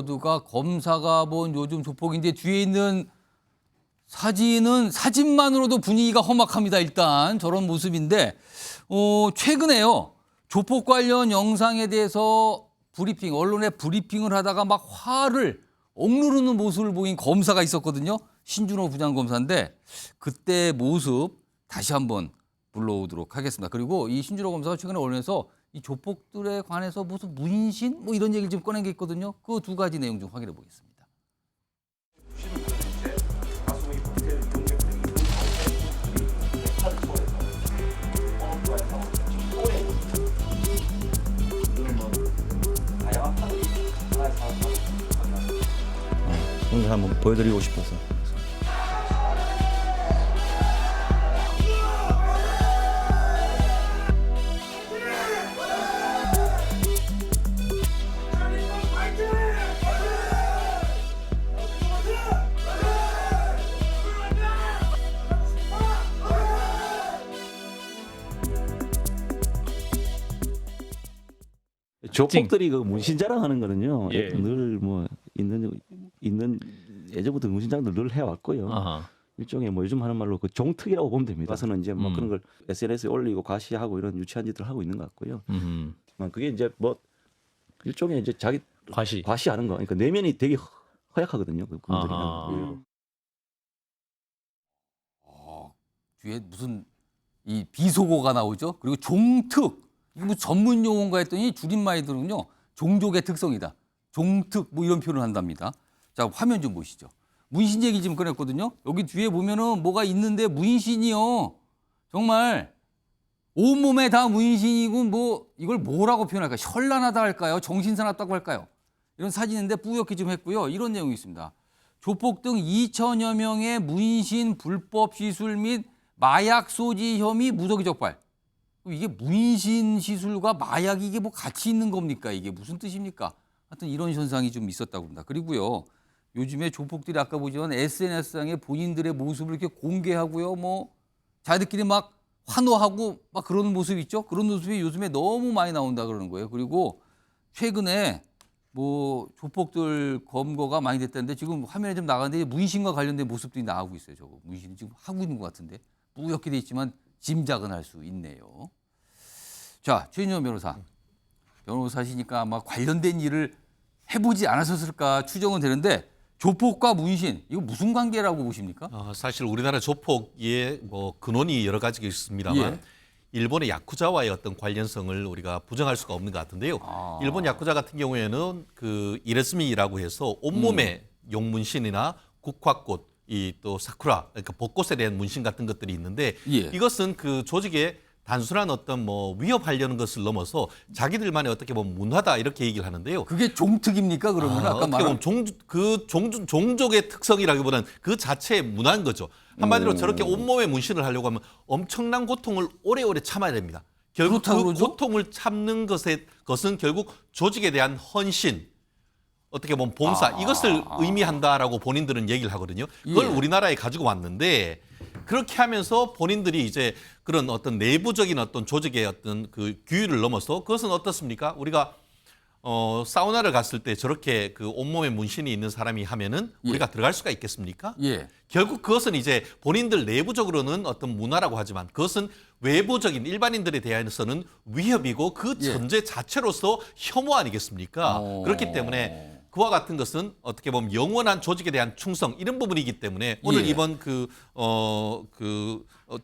키워드가 검사가 본 요즘 조폭인데 뒤에 있는 사진은 사진만으로도 분위기가 험악합니다. 일단 저런 모습인데 최근에요. 조폭 관련 영상에 대해서 브리핑, 언론에 브리핑을 하다가 막 화를 억누르는 모습을 보인 검사가 있었거든요. 신준호 부장검사인데 그때 모습 다시 한번 불러오도록 하겠습니다. 그리고 이 신준호 검사가 최근에 언론에서 이 조폭들에 관해서 무슨 문신 뭐 이런 얘기를 좀 꺼낸 게 있거든요. 그 두 가지 내용 좀 확인해 보겠습니다. 그런 걸 한번 보여드리고 싶어서. 조폭들이 그 문신 자랑하는 거는요. 예. 늘 뭐 있는 예전부터 문신 자랑도 늘 해왔고요. 아하. 일종의 뭐 요즘 하는 말로 그 종특이라고 보면 됩니다. 가서는 이제 뭐 음. 그런 걸 SNS에 올리고 과시하고 이런 유치한 짓을 하고 있는 것 같고요. 그게 이제 뭐 일종의 이제 자기 과시하는 거. 그러니까 내면이 되게 허약하거든요. 그분들이. 뒤에 무슨 이 비속어가 나오죠. 그리고 종특. 이게 뭐 전문 용어인가 했더니 줄임말이 들은요. 종족의 특성이다. 종특 뭐 이런 표현을 한답니다. 자, 화면 좀 보시죠. 문신 얘기 지금 꺼냈거든요. 여기 뒤에 보면은 뭐가 있는데 문신이요. 정말 온몸에 다 문신이고 뭐 이걸 뭐라고 표현할까요? 현란하다 할까요? 정신사납다고 할까요? 이런 사진인데 뿌옇게 좀 했고요. 이런 내용이 있습니다. 조폭 등 2천여 명의 문신 불법 시술 및 마약 소지 혐의 무더기 적발. 이게 문신 시술과 마약이 이게 뭐 같이 있는 겁니까? 이게 무슨 뜻입니까? 하여튼 이런 현상이 좀 있었다고 합니다. 그리고요. 요즘에 조폭들이 아까 보지만 SNS상에 본인들의 모습을 이렇게 공개하고요. 뭐 자기들끼리 막 환호하고 막 그러는 모습 있죠? 그런 모습이 요즘에 너무 많이 나온다 그러는 거예요. 그리고 최근에 뭐 조폭들 검거가 많이 됐다는데 지금 화면에 좀 나가는데 문신과 관련된 모습들이 나오고 있어요. 저거 문신 지금 하고 있는 것 같은데 뿌옇게 돼 있지만 짐작은 할 수 있네요. 자, 최인현 변호사. 변호사시니까 아마 관련된 일을 해보지 않으셨을까 추정은 되는데 조폭과 문신 이거 무슨 관계라고 보십니까? 사실 우리나라 조폭의 뭐 근원이 여러 가지가 있습니다만 예. 일본의 야쿠자와의 어떤 관련성을 우리가 부정할 수가 없는 것 같은데요. 일본 야쿠자 같은 경우에는 그 이레스미라고 해서 온몸에 용문신이나 국화꽃, 이 또 사쿠라, 그러니까 벚꽃에 대한 문신 같은 것들이 있는데 예. 이것은 그 조직의 단순한 어떤 뭐 위협하려는 것을 넘어서 자기들만의 어떻게 보면 문화다 이렇게 얘기를 하는데요. 그게 종특입니까 그러면 아까 어떻게 말한 보면 종족의 특성이라기보다는 그 자체의 문화인 거죠. 한마디로 저렇게 온몸에 문신을 하려고 하면 엄청난 고통을 오래오래 참아야 됩니다. 결국 그 그렇다고 그러죠? 고통을 참는 것은 결국 조직에 대한 헌신, 어떻게 보면 봉사 이것을 의미한다라고 본인들은 얘기를 하거든요. 그걸 예. 우리나라에 가지고 왔는데 그렇게 하면서 본인들이 이제 그런 어떤 내부적인 어떤 조직의 어떤 그 규율을 넘어서 그것은 어떻습니까? 우리가 사우나를 갔을 때 저렇게 그 온몸에 문신이 있는 사람이 하면은 우리가 들어갈 수가 있겠습니까? 예. 결국 그것은 이제 본인들 내부적으로는 어떤 문화라고 하지만 그것은 외부적인 일반인들에 대해서는 위협이고 그 존재 자체로서 혐오 아니겠습니까? 그렇기 때문에 그와 같은 것은 어떻게 보면 영원한 조직에 대한 충성 이런 부분이기 때문에 오늘 예. 이번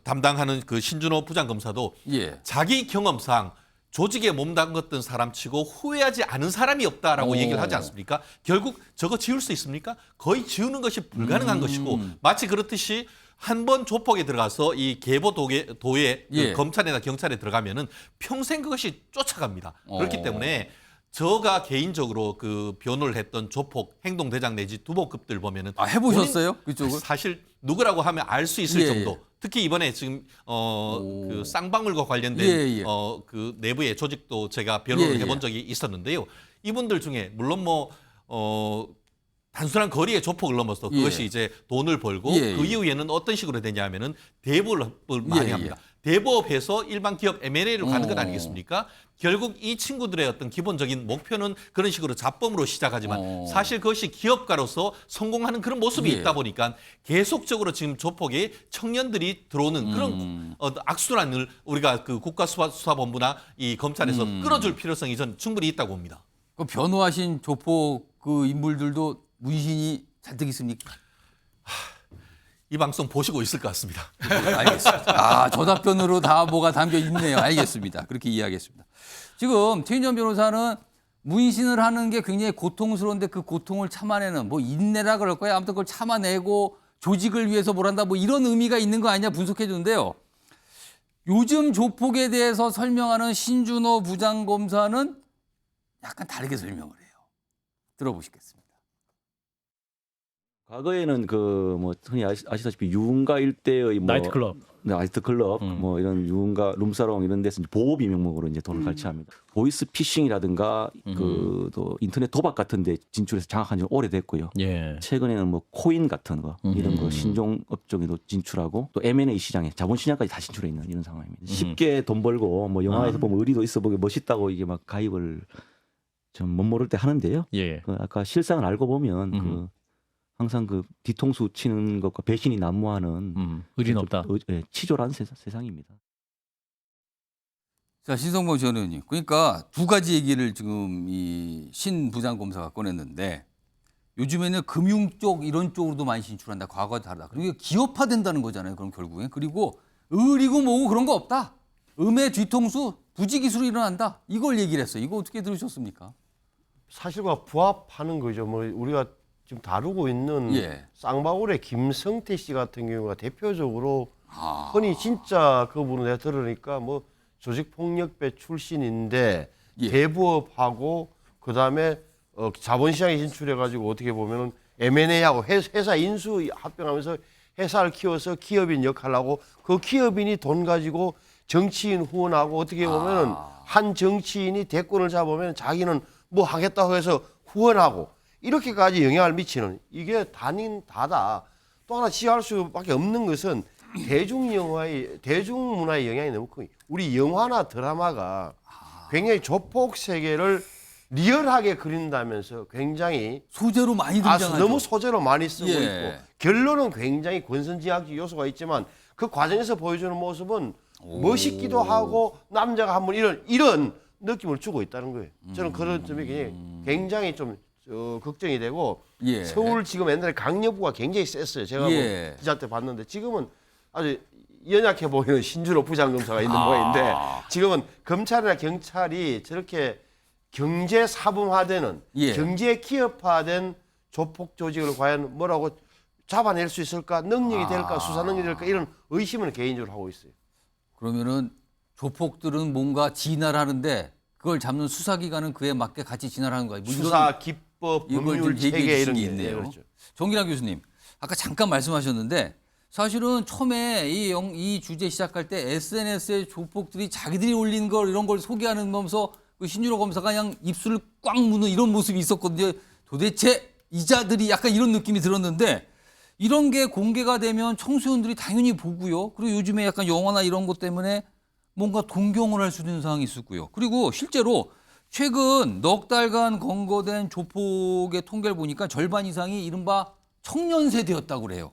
담당하는 그 신준호 부장검사도 예. 자기 경험상 조직에 몸담갔던 사람치고 후회하지 않은 사람이 없다라고 얘기를 하지 않습니까? 결국 저거 지울 수 있습니까? 거의 지우는 것이 불가능한 것이고 마치 그렇듯이 한 번 조폭에 들어가서 이 계보도에 예. 검찰이나 경찰에 들어가면은 평생 그것이 쫓아갑니다. 그렇기 때문에 저가 개인적으로 그 변호를 했던 조폭 행동대장 내지 두보급들 보면은 해보셨어요? 그쪽을? 사실 누구라고 하면 알 수 있을 예, 정도. 특히 이번에 지금 그 쌍방울과 관련된 예, 예. 그 내부의 조직도 제가 변호를 예, 예. 해본 적이 있었는데요. 이분들 중에 물론 뭐 단순한 거리의 조폭을 넘어서 예. 그것이 이제 돈을 벌고 예, 그 예. 이후에는 어떤 식으로 되냐면은 대부업을 많이 예, 합니다. 대부업해서 일반 기업 M&A로 가는 것 아니겠습니까? 결국 이 친구들의 어떤 기본적인 목표는 그런 식으로 잡범으로 시작하지만 사실 그것이 기업가로서 성공하는 그런 모습이 예. 있다 보니까 계속적으로 지금 조폭에 청년들이 들어오는 그런 악순환을 우리가 그 국가수사본부나 이 검찰에서 끌어줄 필요성이 전 충분히 있다고 봅니다. 그 변호하신 조폭 그 인물들도 문신이 잔뜩 있습니까? 이 방송 보시고 있을 것 같습니다. 알겠습니다. 저 답변으로 다 뭐가 담겨 있네요. 알겠습니다. 그렇게 이해하겠습니다. 지금 최인정 변호사는 문신을 하는 게 굉장히 고통스러운데 그 고통을 참아내는 뭐 인내라 그럴 거예요. 아무튼 그걸 참아내고 조직을 위해서 뭘 한다 뭐 이런 의미가 있는 거 아니냐 분석해 주는데요. 요즘 조폭에 대해서 설명하는 신준호 부장검사는 약간 다르게 설명을 해요. 들어보시겠습니다. 과거에는 그 뭐 흔히 아시다시피 유흥가 일대의 뭐 나이트클럽. 네, 나이트클럽 뭐 이런 유흥가 룸사롱 이런 데서 이제 보호비 명목으로 이제 돈을 갈취합니다. 보이스 피싱이라든가 그 또 인터넷 도박 같은데 진출해서 장악한 지 오래됐고요. 예. 최근에는 뭐 코인 같은 거 이런 거 신종 업종에도 진출하고 또 M&A 시장에 자본 시장까지 다 진출해 있는 이런 상황입니다. 쉽게 돈 벌고 뭐 영화에서 보면 의리도 있어 보기 멋있다고 이게 막 가입을 좀 못 모를 때 하는데요. 예. 그 아까 실상을 알고 보면 그 항상 그 뒤통수 치는 것과 배신이 난무하는 의리는 없다. 치졸한 세상입니다. 자, 신성범 전 의원님. 그러니까 두 가지 얘기를 지금 이 신 부장검사가 꺼냈는데 요즘에는 금융 쪽 이런 쪽으로도 많이 진출한다. 과거와 다르다. 그리고 기업화된다는 거잖아요. 그럼 결국엔. 그리고 의리고 뭐고 그런 거 없다. 음의 뒤통수 부지기수로 일어난다. 이걸 얘기를 했어요. 이거 어떻게 들으셨습니까? 사실과 부합하는 거죠. 뭐 우리가 지금 다루고 있는 예. 쌍방울의 김성태 씨 같은 경우가 대표적으로 흔히 진짜 그분을 내가 들으니까 뭐 조직폭력배 출신인데 예. 대부업하고 그다음에 자본시장에 진출해가지고 어떻게 보면은 M&A하고 회사 인수 합병하면서 회사를 키워서 기업인 역할을 하고 그 기업인이 돈 가지고 정치인 후원하고 어떻게 보면은 한 정치인이 대권을 잡으면 자기는 뭐 하겠다고 해서 후원하고 이렇게까지 영향을 미치는 이게 다다. 또 하나 지적할 수밖에 없는 것은 대중문화의 영향이 너무 커요. 우리 영화나 드라마가 굉장히 조폭 세계를 리얼하게 그린다면서 굉장히 소재로 많이 등장하죠. 너무 소재로 많이 쓰고 예. 있고 결론은 굉장히 권선징악적 요소가 있지만 그 과정에서 보여주는 모습은 멋있기도 하고 남자가 한번 이런 느낌을 주고 있다는 거예요. 저는 그런 점이 굉장히 좀 걱정이 되고 예. 서울 지금 옛날에 강력부가 굉장히 셌어요. 제가 예. 뭐 기자 때 봤는데 지금은 아주 연약해 보이는 신준호 부장검사가 있는 모양인데 지금은 검찰이나 경찰이 저렇게 경제 사범화되는 예. 경제 기업화된 조폭 조직을 과연 뭐라고 잡아낼 수 있을까? 능력이 될까? 수사 능력이 될까? 이런 의심을 개인적으로 하고 있어요. 그러면은 조폭들은 뭔가 진화를 하는데 그걸 잡는 수사기관은 그에 맞게 같이 진화를 하는 거예요. 뭐 수사 기법, 이걸 법률 좀 얘기해 체계 주신 이런 게 게 있네요. 그렇죠. 정기란 교수님, 아까 잠깐 말씀하셨는데 사실은 처음에 이 주제 시작할 때 SNS에 조폭들이 자기들이 올린 걸 이런 걸 소개하는 거면서 그 신준호 검사가 그냥 입술을 꽉 무는 이런 모습이 있었거든요. 도대체 이자들이 약간 이런 느낌이 들었는데 이런 게 공개가 되면 청소년들이 당연히 보고요. 그리고 요즘에 약간 영화나 이런 것 때문에 뭔가 동경을 할 수 있는 상황이 있었고요. 그리고 실제로 최근 넉 달간 검거된 조폭의 통계를 보니까 절반 이상이 이른바 청년 세대였다고 그래요.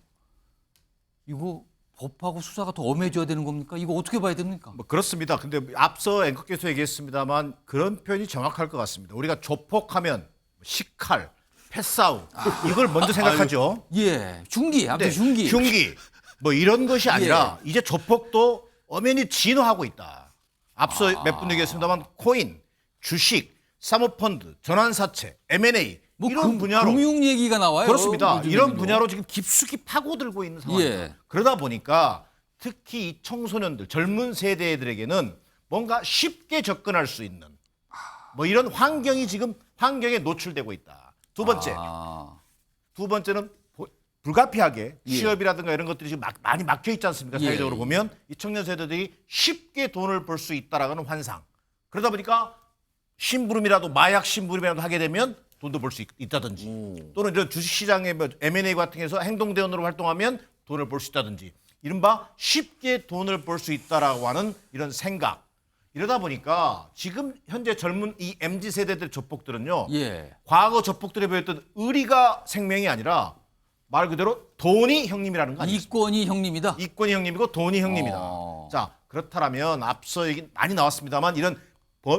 이거 법하고 수사가 더 엄해져야 되는 겁니까? 이거 어떻게 봐야 됩니까? 뭐 그렇습니다. 근데 앞서 앵커께서 얘기했습니다만 그런 표현이 정확할 것 같습니다. 우리가 조폭하면 식칼, 패싸움 이걸 먼저 생각하죠. 예, 흉기, 아무튼 근데 흉기 뭐 이런 것이 아니라 이제 조폭도 엄연히 진화하고 있다. 앞서 몇 분 얘기했습니다만 코인, 주식, 사모펀드, 전환사채, M&A 뭐 이런 분야로 금융 얘기가 나와요. 그렇습니다. 요즘에는요. 이런 분야로 지금 깊숙이 파고들고 있는 상황입니다. 예. 그러다 보니까 특히 이 청소년들, 젊은 세대들에게는 뭔가 쉽게 접근할 수 있는 뭐 이런 환경이 지금 환경에 노출되고 있다. 두 번째는 불가피하게 취업이라든가 이런 것들이 지금 많이 막혀 있지 않습니까? 사회적으로 보면 이 청년 세대들이 쉽게 돈을 벌 수 있다라는 환상. 그러다 보니까 심부름이라도 마약 심부름이라도 하게 되면 돈도 벌 수 있다든지 또는 이런 주식시장의 뭐 M&A 같은 데서 행동대원으로 활동하면 돈을 벌 수 있다든지 이른바 쉽게 돈을 벌 수 있다라고 하는 이런 생각. 이러다 보니까 지금 현재 젊은 이 MZ 세대들 조폭들은요. 예. 과거 조폭들이 보였던 의리가 생명이 아니라 말 그대로 돈이 형님이라는 거 아니에요? 이권이 형님이다. 이권이 형님이고 돈이 형님이다. 어. 자, 그렇다면 앞서 얘기 많이 나왔습니다만 이런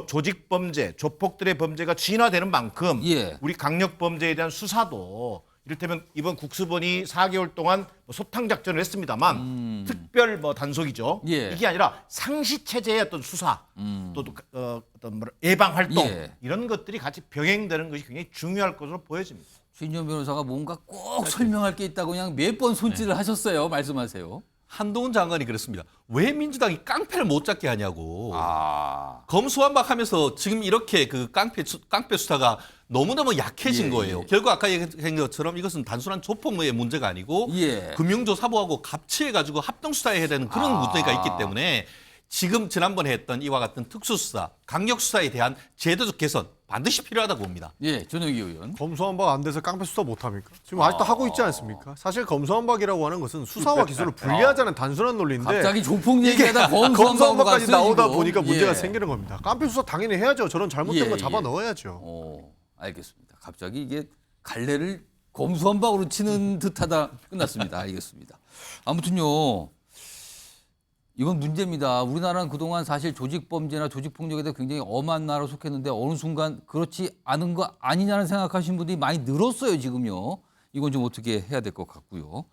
조직 범죄, 조폭들의 범죄가 진화되는 만큼 예. 우리 강력 범죄에 대한 수사도 이를테면 이번 국수본이 4개월 동안 뭐 소탕 작전을 했습니다만 특별 뭐 단속이죠. 예. 이게 아니라 상시 체제의 어떤 수사 또 어떤 예방 활동 예. 이런 것들이 같이 병행되는 것이 굉장히 중요할 것으로 보여집니다. 최인현 변호사가 뭔가 꼭 설명할 게 있다고 그냥 몇 번 손질을 하셨어요. 말씀하세요. 한동훈 장관이 그랬습니다. 왜 민주당이 깡패를 못 잡게 하냐고. 아. 검수완박하면서 지금 이렇게 그 깡패 수사가 너무너무 약해진 예, 거예요. 예. 결국 아까 얘기한 것처럼 이것은 단순한 조폭의 문제가 아니고 예. 금융조사부하고 갑치해가지고 합동수사해야 되는 그런 문제가 있기 때문에 지금 지난번에 했던 이와 같은 특수수사, 강력수사에 대한 제도적 개선 반드시 필요하다고 봅니다. 예, 전영기 의원. 검수완박 안 돼서 깡패 수사 못 합니까? 지금 아직도 하고 있지 않습니까? 사실 검수완박이라고 하는 것은 수사와 기소를 분리하자는 단순한 논리인데 갑자기 조폭 이게 얘기하다 검수완박까지 나오다 쓰여지고. 보니까 문제가 예. 생기는 겁니다. 깡패 수사 당연히 해야죠. 저런 잘못된 예, 거 잡아 예. 넣어야죠. 알겠습니다. 갑자기 이게 갈래를 검수완박으로 치는 듯하다 끝났습니다. 알겠습니다. 아무튼요. 이건 문제입니다. 우리나라는 그동안 사실 조직범죄나 조직폭력에 대해 굉장히 엄한 나라로 속했는데 어느 순간 그렇지 않은 거 아니냐는 생각하시는 분들이 많이 늘었어요. 지금요. 이건 좀 어떻게 해야 될 것 같고요.